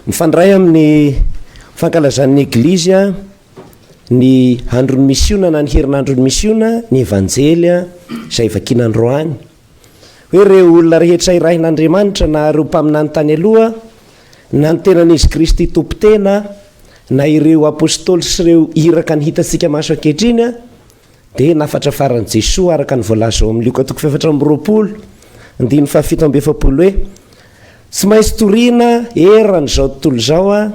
mifandray amin'ny fankalazan'ny eglizya ny androny misiona na ny herinandrony misiona ny evanjely izay vakinandroany hoe reo olona rehetra irahin'Andriamanitra na reo mpaminany tany aloha na ny tenan'izy Kristy tompo tena na ireo apôstôly sy ireo iraka ny hitantsika maso ankehitriny dia nafatra faran'i Jesoa araka ny voalaza ao amin'ny Luka 4:20 andiny 7:70 hoe tsy maintsy toriana eran'izao tontolo izao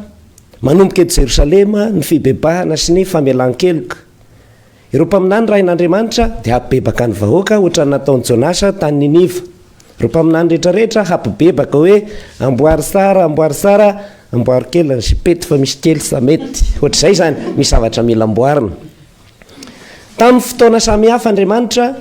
manomboka eto Jerosalema ny fibebahana sy ny famelan-keloka. Ireo mpaminany rahin'Andriamanitra dia hampibebaka ny vahoaka ohatra ny nataon'i Jonasa tany Niniva. Ireo mpaminany rehetrarehetra hampibebaka hoe amboary tsara, amboary kely ny sipety fa misy kely sa mety. Ohatr'izay zany misy zavatra mila amboarina. Tamin'ny fotoana samihafa Andriamanitra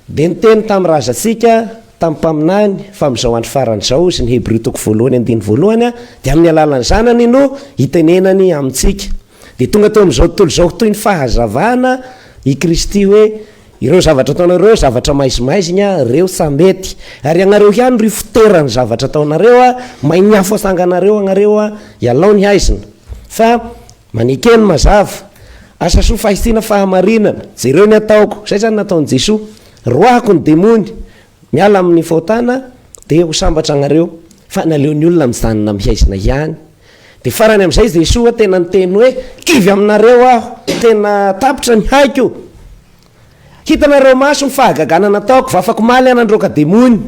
dia niteny tamin'ny razantsika tamin'ny mpaminany fa amin'izao andro faran'izao sy ny Hebreo 1:1 dia amin'ny alalan'ny zanany no hitenenany amintsika. Dia tonga teo amin'izao tontolo izao toy ny fahazavana i Kristy hoe ireo zavatra ataonareo zavatra maizimaizina reo sa mety ary anareo ihany ry fitoerany zavatra ataonareo mainy afo asanganareo anareo ialao ny haizina fa manekeny mazava asa soa fahisina fahamarinana jereo ny ataoko zay zany nataon'i Jesoa roako ny demony miala amin'ny fahotana dia ho sambatra anareo fa naleon'ny olona mijanona mihaizina ihany. Dia farany amin'izay Jesoa tena niteny hoe kivy aminareo aho tena tapitra ny haiko hitanareo maso ny fahagagana nataoko fa afaka maly anandroaka demony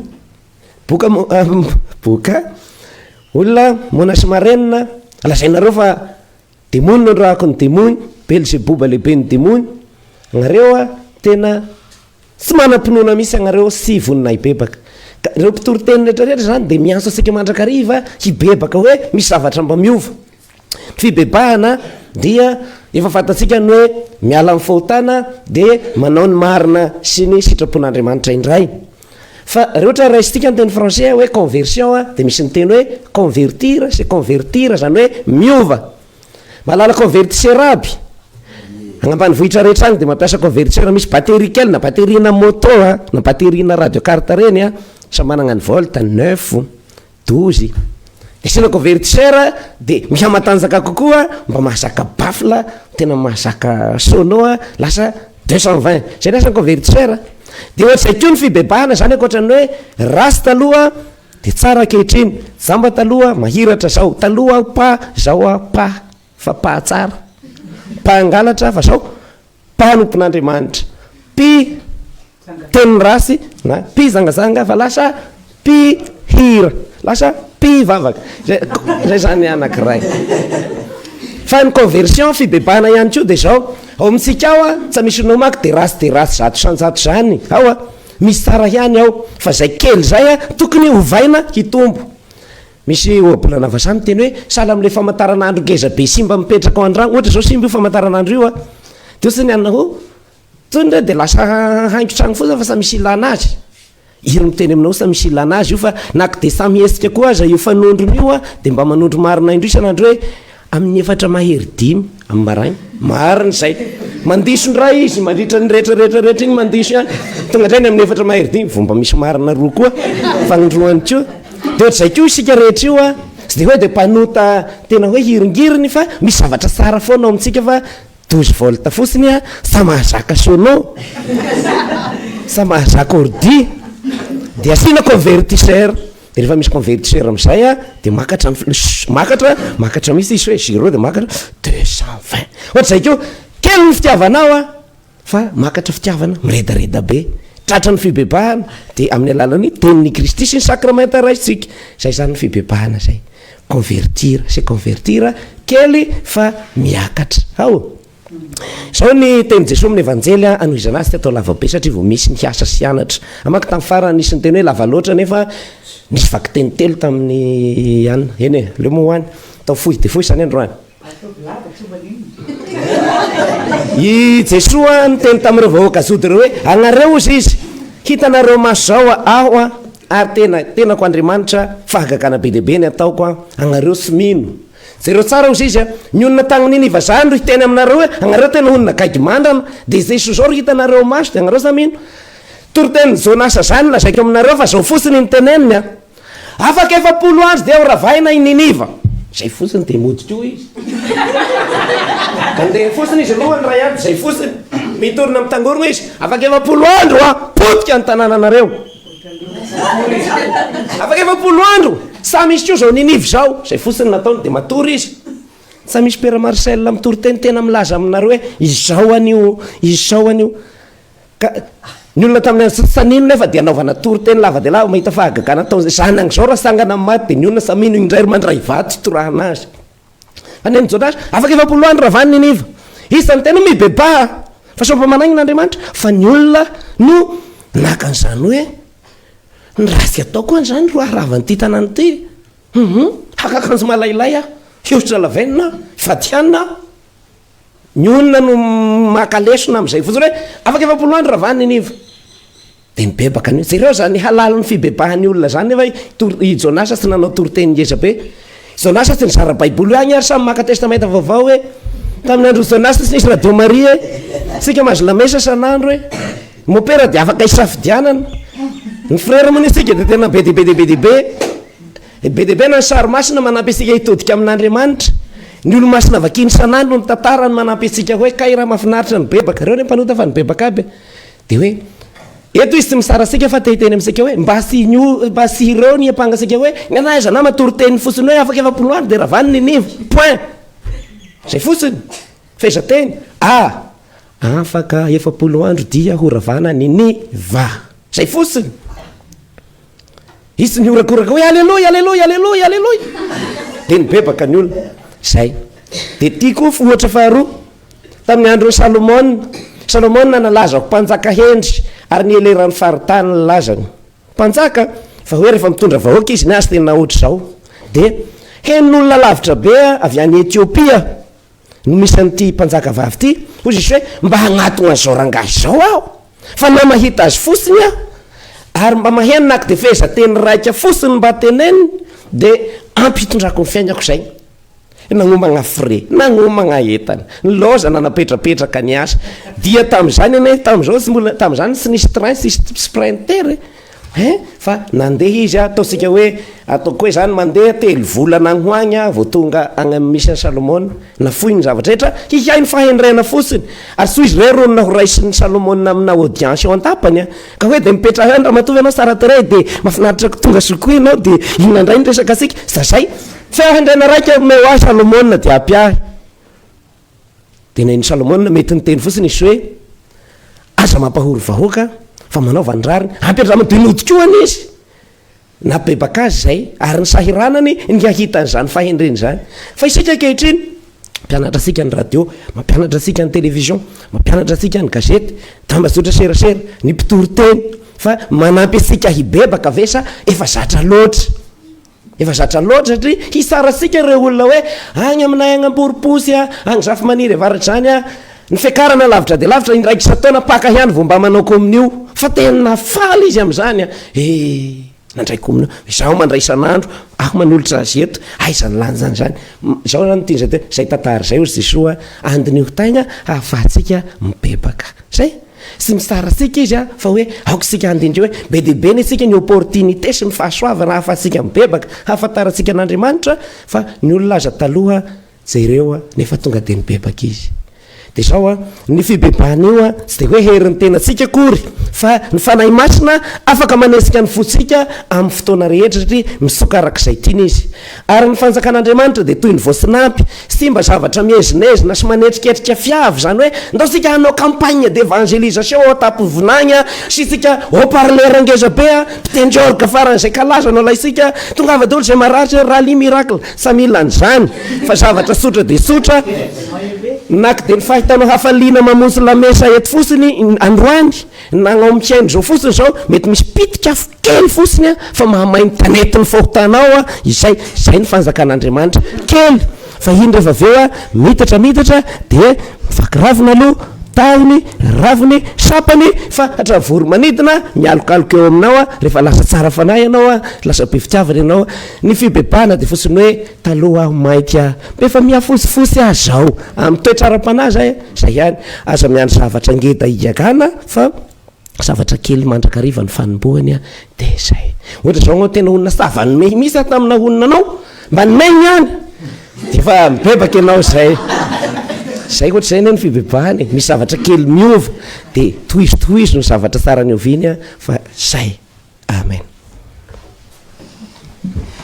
boka olona mona sy marenina alazainareo fa demony no ndrahako ny demony Belzeboba lehibe ny demony anareo tena tsy manam-pinoana misy anareo sy vonina hibebaka. Ireo mpitory-teny rehetrarehetra zany dia miantso antsika mandrakariva hibebaka hoe misy zavatra mba miova. Fibebahana dia efa fantatsika ny hoe miala amin'ny fahotana dia manao ny marina sy ny sitrapon'Andriamanitra indray. Fa rehetra raisitsika ny teny français hoe conversion dia misy ny teny hoe convertir sy convertir zany hoe miova. Malala convertisseur aby agnambany vohitra rehetra any dia mampiasa convertisseur misy batterie kely na batterina moto na batterina radio carte reny sa manana ny volt 9 12 isina convertisseur dia mihamatanjaka kokoa mba mahazaka baffle tena mahazaka sono lasa 220 zay lasa convertisseur. Dia ohatr'izay koa ny fibebahana zany ankoatrany hoe rasy taloha dia tsara ankehitriny zamba taloha mahiratra zao taloha pa zao pa fa pa tsara pahangalatra fa zao panompon'Andriamanitra pi teny rasy na pi zangazanga fa lasa pi hira lasa pi vavaka zay zany anankiray. Fa ny conversion fibebahana ihany koa dia zao ao amintsika ao tsy misy nomaky dia rasy zato sanjato zany ao misy tsara ihany ao fa zay kely zay tokony hovaina hitombo. Misy obolana vasany teny hoe sahala amin'ilay famantaranandro ngeza be simba mipetraka ao an-drano ohatra zao simba io famantaranandro io dia osy ny anna tonga dia lasa haingo-trano fotsiny fa sa misy ilana azy iry miteny aminao sa misy ilana azy io fa naky dia samy hesika koa aza io fanondrony io dia mba manondro marina indro isanandro hoe amin'ny 4 mahery 5 amin'ny marainy marina zay mandiso ny ray izy mandritra ny rehetrarehetrarehetra iny mandiso ihany tonga drany amin'ny 4 mahery 5 vomba misy marina roa koa fagnondroany koa. Dia ohatr'izay koa isika rehetra io sy dia hoe dia mpanota tena hoe hiringiriny fa misy zavatra tsara foana ao amintsika fa 12 volt fotsiny sa mahazaka sono sa mahazaka ordi dia asina convertisseur. Dia rehefa misy convertisseur amin'izay dia makatra misy izy hoe 0 dia makatra 220 ohatr'izay koa kely ny fitiavanao fa makatra fitiavana miredareda be tratra ny fibebahana dia amin'ny alalany tenin'ny Kristy sy ny sakramenta raisitsika zay zany ny fibebahana zay convertir sy convertir kely fa miakatra ao. Zao ny teny Jesoa amin'ny evanjely anohizana azy atao lavabe satria vao misy ny hiasa sy hianatra amaky tamin'ny farany nisy ny teny hoe lava loatra nefa nisy vaky teny telo tamin'ny anina eny leo moa hoany atao fohy dia fohy sany androany i Jesoa ny teny tamin'ireo vahoaka zody reo hoe anareo izy hitanareo maso zao aho ary tenako Andriamanitra fahagagana be dehibe ny ataoko anareo tsy mino zareo tsara ozy izy ny onona tagny Niniva zany ro hiteny aminareo hoe anareo tena onona gaigy mandrana dia Jesoa zao ro hitanareo maso dia anareo sa mino toriteny zonasa zany lazaiko aminareo fa zao fotsiny ny teneniny a afaka 7 andro de ravaina i Niniva zay fotsiny de modika io izy kandeha fotsiny izy alohany ray aby zay fotsiny mitorina mitangorona izy afaka 7 andro a potika ny tanànanareo afaka 7 andro sa misy ko zao Niniva zao zay fotsiny nataony de matory izy sa misy Père Marcel mitory tena milaza aminareo hoe izao anio ka ny olona tamin'ny sanino nefa de anaovana tory teny lava de lava mahita fahagagana ataon'izay zanany zao raha sangana maty de ny olona samino indray mandray vato torahana azy faneny zao azy afaka 7 andro raha vany Niniva isany tena mibebaha fa sompamanagn'Andriamanitra fa ny olona no naka an'izany hoe ny rasy ataoko an'izany ro aravan'ity tanàna ity hakakanjo malailay a hiositra lavenina fatianina ny olona no makalesona am'izay fotsiny hoe afaka 7 andro raha vany Niniva de mibebaka an'io zareo zany halala ny fibebahan'ny olona zany nefa i Jonasa tsy nanao toriteny ngeza be Jonasa tsy nizara baiboly agny ary samy maka testamenta vaovao hoe tamin'ny andro Jonasa tsy nisy radio Maria sika mahazo lamesa san'andro hoe mopera de afaka isafidianana ny frère mony sika de tena be na ny sary masina manampy asika hitodika amin'Andriamanitra ny olo masina vakiny san'andro ny tantarany manampy asika hoe kay raha mahafinaritra ny bebaka reo ny mpanota fa ny bebaka aby de hoe eto izy tsy misara sika fa tehiteny amintsika hoe mba sy ireo ny apanga sika hoe nganaiza na matory teny fotsiny hoe afaka 7 andro de raha vany Niniva point zay fotsiny fezateny afaka 7 andro dia ho ravana Niniva zay fotsiny izy niorakoraka hoe alleluia de nibebaka ny olona zay de tiako ohatra faharoa tamin'ny andron'ny Salomona nalazako mpanjaka hendry ary ny eleran'ny faritany nalazany mpanjaka fa hoe rehefa mitondra vahoaka izy ny azy tena ohatra zao de hen'olona lavitra be avy any Etiopia no misy an'ity mpanjaka vavy ity ozy izy hoe mba hagnatona zao rangahy zao aho fa na mahita azy fotsiny a ary mba maheno naky de feza teny raika fotsiny mba teneniny de ampitondrako ny fiainako zay nanomagna frais nanomagna entana ny loza nanapetrapetraka ny asa dia tam'izany ane tam'izao tsy mbola tam'izany tsy nisy train sisy sprinter fa nandeha izy ataosika hoe ataoko hoe zany mandeha 3 volana agny hoagny vao tonga agny amin'ny misy Salomona nafoy ny zavatra rehetra hihainy fahendrena fotsiny ary so izy rero na ho raisin'ny Salomona amina audience eo an-tapany ka hoe de mipetraha andra matovy anao sara tere de mafinaritra tonga sokoa ianao de inandray nyresaka asika zay fahendrena raika me hoahy Salomona de apiahy de nainy Salomona mety nyteny fotsiny izy hoe aza mampahory vahoaka fa manao vandrariny ampiadramany de nodikoany izy nabebaka azy zay ary ny sahiranany ny ahitan'izany fahendreny zany fa isika ankehitriny mampianatra asika ny radio mampianatra asika ny télévision mampianatra asika ny gazety tambazotra serasera ny mpitory teny fa manampy asika hibebaka vesa efa zatra loatra satria hisara asika reo olona hoe agny aminay agny amboriposy agny zafy maniry avaratry zany ny fiakarana lavitra de lavitra indraiky isataona paka ihany vao mba manao kominio fa tena faly izy am'izany nandray kominio zaho mandray isan'andro aho manolotra azy eto aizany lanjany zany zao nanytinza te zay tantara zay ozy Jesoa andinio taigna ahafahatsika mibebaka zay sy misara sika izy fa hoe aoko sika andindreo hoe be debe ny sika ny opportunité sy mifahasoavana ahafahatsika mibebaka hahafataratsika an'Andriamanitra fa ny olona aza taloha jereo nefa tonga de mibebaka izy de zao ny fibebahan'io tsy de hoe heriny tena tsika kory fa ny fanahy masina afaka manesika ny fotsika amin'ny fotoana rehetra satria misokarak'izay tiany izy ary ny fanjakan'Andriamanitra de toy ny voasinampy sy mba zavatra miezinezina sy manetriketrika fiavy zany hoe ndao sika hanao campagne d'évangélisation ao tapovinagny sy sika haut-parleur angeza be mpitendroraka faran'izay kalazanao lay sika tonga ava dolo zay maratra rally miracle samila an'izany fa zavatra sotra de sotra naky de ny fahitanao hafaliana mamonjy lamesa eto fotsiny androany nagnao mikiainy zao fotsiny zao mety misy pitika kely fotsiny fa mahamainy tanetiny fohotanao izay ny fanjakan'Andriamanitra kely fa iny rehefa aveo mitatra de mivakiravina aloha tahony raviny sapany fa hatra vory manidina mialokaloka eo aminao rehefa lasa tsara fanahy ianao lasa be fitiavana ianao ny fibebana de fotsiny hoe taloha aho mainka be fa miafosifosy zao amin'ny toetraram-panahy zay ihany aza miandry zavatra ngeda iagana fa zavatra kely mandrakariva ny fanombohany a de zay. Ohatra zao anao tena olona savany misy tamina olona anao mba nymaigny any de fa mibebaka ianao zay ohatra zay ny fibebahany misy zavatra kely miova de tohizo ny zavatra tsara ny oviany a fa zay. Amen.